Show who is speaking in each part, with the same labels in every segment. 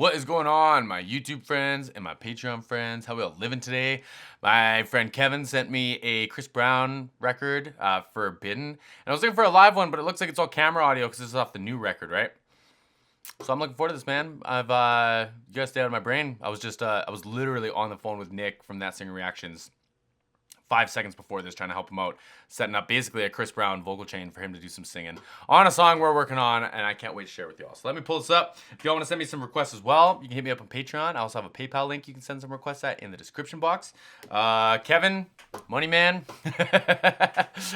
Speaker 1: What is going on, my YouTube friends and my Patreon friends? How we all living today? My friend Kevin sent me a Chris Brown record for Bidden. And I was looking for a live one, but it looks like it's all camera audio because this is off the new record, right? So I'm looking forward to this, man. You guys stay out of my brain. I was literally on the phone with Nick from That Singer Reactions 5 seconds before this, trying to help him out, setting up basically a Chris Brown vocal chain for him to do some singing on a song we're working on, and I can't wait to share with y'all. So let me pull this up. If y'all want to send me some requests as well, you can hit me up on Patreon. I also have a PayPal link you can send some requests at in the description box. Kevin, Money Man,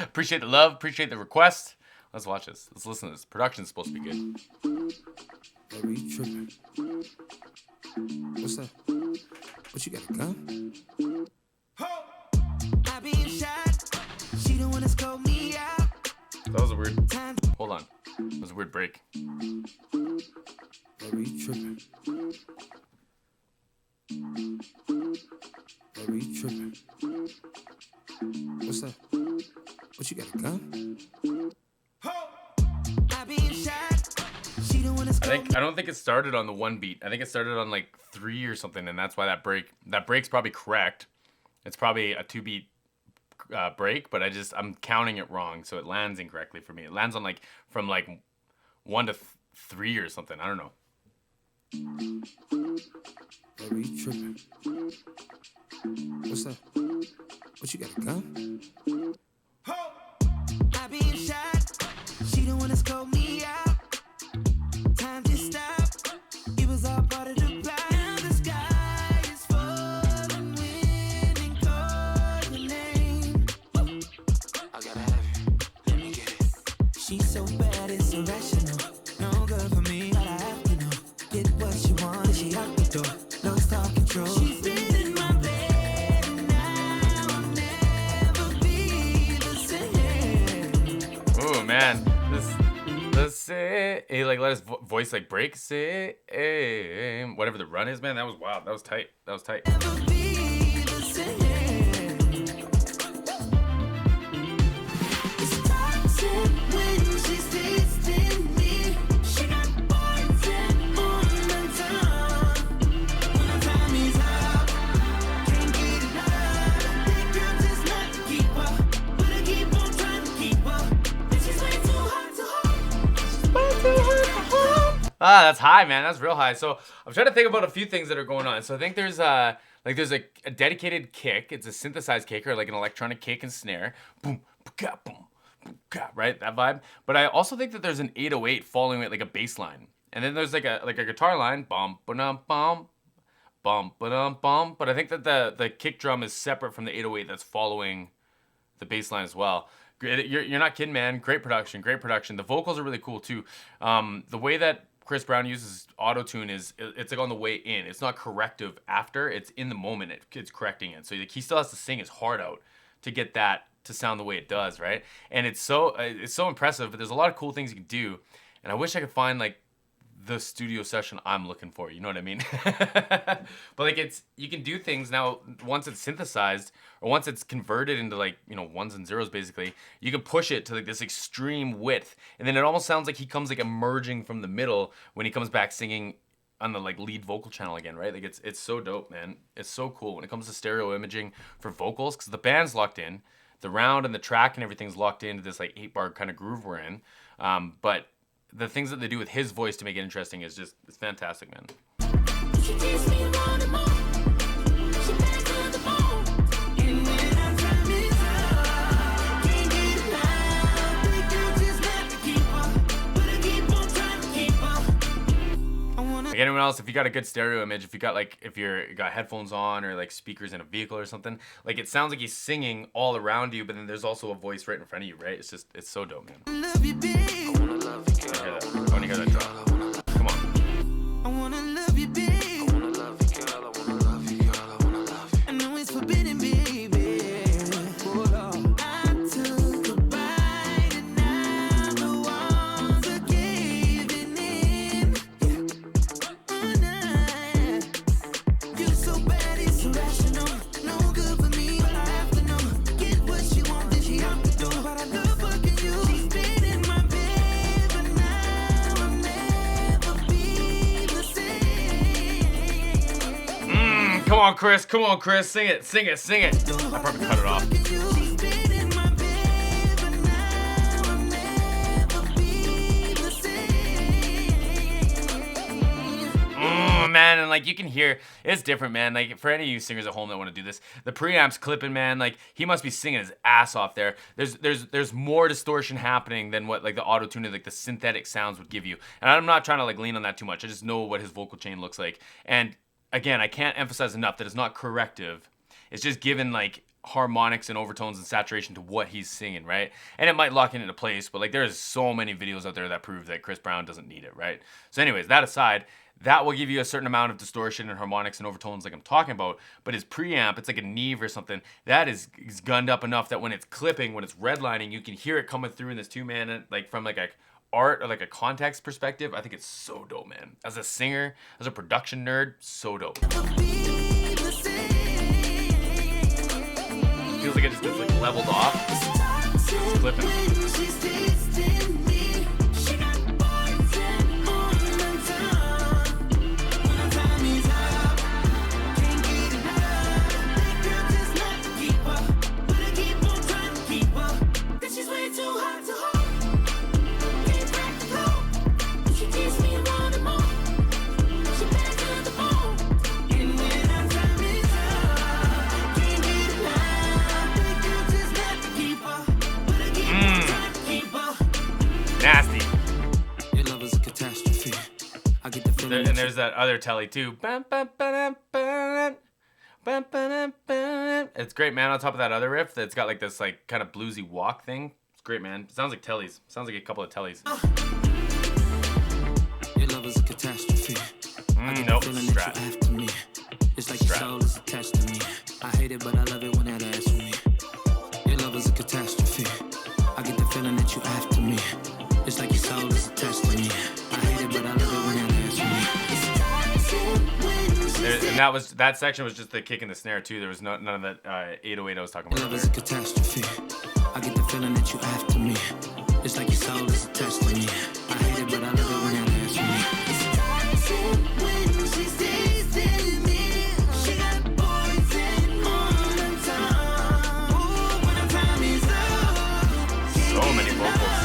Speaker 1: appreciate the love, appreciate the request. Let's watch this. Let's listen to this. Production's supposed to be good.
Speaker 2: Baby, you tripping? What's up? What you got, a gun?
Speaker 3: I been shot. She don't wanna scope me out.
Speaker 1: That was a weird. Hold on. That was a weird break.
Speaker 2: Baby, you tripping? Baby, you tripping? What's up? What you got, a gun?
Speaker 3: I been shot. She don't wanna scope me.
Speaker 1: I don't think it started on the one beat. I think it started on like 3 or something, and that's why that break's probably correct. It's probably a 2-beat break, but I'm counting it wrong, so it lands incorrectly for me. It lands on like from like 1 to 3 or something. I don't know.
Speaker 2: Baby, you tripping? What's up? What you got, a gun?
Speaker 3: I been shot. She don't wanna scope me out. Time to stop. It was all part of the plan. Now the sky is falling, wind and call your name. I gotta have you. Let me get it. She's so bad, it's irrational. No good for me, but I have to know. Get what she wants, she out the door. No stop control. She's been in my bed, and now I'll never be the same.
Speaker 1: Oh man, let's say like let his voice like break, say whatever the run is, man. That was wild. That was tight. That was tight.
Speaker 3: Never be the same. It's toxic when she's tasting me. She got poison on the tongue. When the time is up, can't get enough. That girl just not to keep up, but I keep on trying to keep up. And she's way too hot to hold. Way too hot to hold.
Speaker 1: Ah, that's high, man. That's real high. So I'm trying to think about a few things that are going on. So I think there's a dedicated kick. It's a synthesized kick or like an electronic kick and snare. Boom, boom, boom, right? That vibe. But I also think that there's an 808 following it like a bass line. And then there's like a guitar line. Bum, ba-dum, bum, bum, ba-dum, bum. But I think that the kick drum is separate from the 808 that's following the bass line as well. You're not kidding, man. Great production, great production. The vocals are really cool too. The way that Chris Brown uses auto-tune it's like on the way in. It's not corrective after. It's in the moment. It's correcting it. So like, he still has to sing his heart out to get that to sound the way it does, right? And it's so impressive. But there's a lot of cool things you can do. And I wish I could find like the studio session I'm looking for. You know what I mean? But like you can do things now once it's synthesized or once it's converted into like, you know, ones and zeros basically, you can push it to like this extreme width. And then it almost sounds like he comes like emerging from the middle when he comes back singing on the like lead vocal channel again, right? Like it's so dope, man. It's so cool when it comes to stereo imaging for vocals because the band's locked in. The round and the track and everything's locked into this like 8-bar kind of groove we're in. But the things that they do with his voice to make it interesting is just, it's fantastic, man.
Speaker 3: She takes me more and more. She back to the bone. And when our time is up, can't get enough. The girl just not to keep up, but I keep on trying to keep up. I wanna.
Speaker 1: Like anyone else, if you got a good stereo image, if you got headphones on or like speakers in a vehicle or something, like it sounds like he's singing all around you, but then there's also a voice right in front of you, right? It's so dope, man.
Speaker 3: Love you, babe.
Speaker 1: I want to hear that drop. Come on.
Speaker 3: I wanna love you, babe. I wanna love you, girl. I wanna love you, girl. I wanna love you. I know it's forbidden, baby. Hold on. I took a bite and now the walls are caving in. Yeah. Oh, nah. You're so bad, it's irrational. No good for me, but I have to know. Get what she wants, then she out the door. But I love fucking you. She's been in my bed, but now I'm there.
Speaker 1: Come on, Chris. Come on, Chris. Sing it. Sing it. Sing it. I probably cut it off.
Speaker 3: She's been in my bed, but now I'll never be the same.
Speaker 1: Man, and like you can hear it's different, man. Like for any of you singers at home that want to do this, the preamp's clipping, man. Like he must be singing his ass off there. There's more distortion happening than what like the auto tuning, like the synthetic sounds would give you. And I'm not trying to like lean on that too much. I just know what his vocal chain looks like. And again, I can't emphasize enough that it's not corrective. It's just given like harmonics and overtones and saturation to what he's singing, right? And it might lock it into place, but like there's so many videos out there that prove that Chris Brown doesn't need it, right? So anyways, that aside, that will give you a certain amount of distortion and harmonics and overtones like I'm talking about, but his preamp, it's like a Neve or something, that is gunned up enough that when it's clipping, when it's redlining, you can hear it coming through in this two-man, like from like a art or like a context perspective. I think it's so dope, man. As a singer, as a production nerd, so dope. Feels like it just gets like leveled off. It's clipping. Nasty.
Speaker 2: Your love is a catastrophe. I get the feeling.
Speaker 1: And there's that other telly too. It's great, man. On top of that other riff, that's got like this like kind of bluesy walk thing. It's great, man. It sounds like tellies. Sounds like a couple of tellies.
Speaker 2: Your love is a catastrophe. I get
Speaker 1: Nope,
Speaker 2: the feeling
Speaker 1: Strat.
Speaker 2: that you after me. It's like your
Speaker 1: Strat.
Speaker 2: soul is attached to me. I hate it, but I love it when that ass with me. Your love is a catastrophe. I get the feeling that you after me. It's like your soul is attached to me. I hate it, but I love it when that ass with me.
Speaker 1: And that section was just the kick and the snare too. There was none of that 808 I was talking
Speaker 2: Your
Speaker 1: about
Speaker 2: love is
Speaker 1: earlier.
Speaker 2: a catastrophe. I get the feeling that you after me. It's like your soul is attached to me. I hate it, but I love it when that ass with me.
Speaker 1: So many vocals.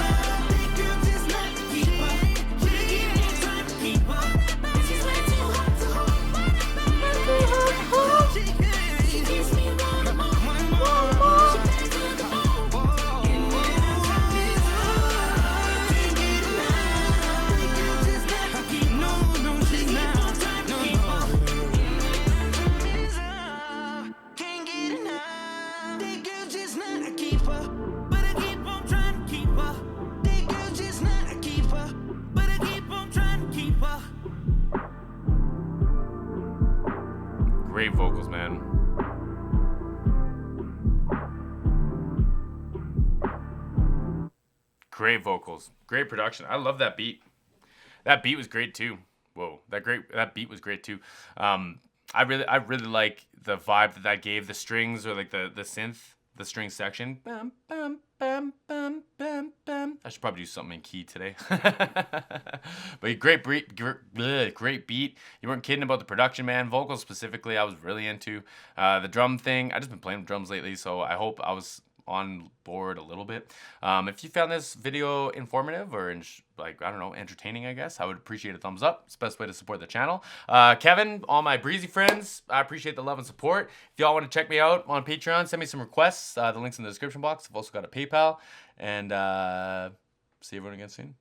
Speaker 1: Great vocals, man. Great vocals. Great production. I love that beat. That beat was great too. Whoa, that beat was great too. I really like the vibe that gave, the strings or like the synth, the string section. Bum, bum, bum, bum, bum, bum. I should probably do something in key today. But great beat. Great beat. You weren't kidding about the production, man. Vocals specifically, I was really into. The drum thing, I just been playing with drums lately, so I hope I was on board a little bit. If you found this video informative or like, I don't know, entertaining, I guess, I would appreciate a thumbs up. It's the best way to support the channel. Kevin, all my breezy friends, I appreciate the love and support. If y'all want to check me out on Patreon, send me some requests. The link's in the description box. I've also got a PayPal. And see everyone again soon.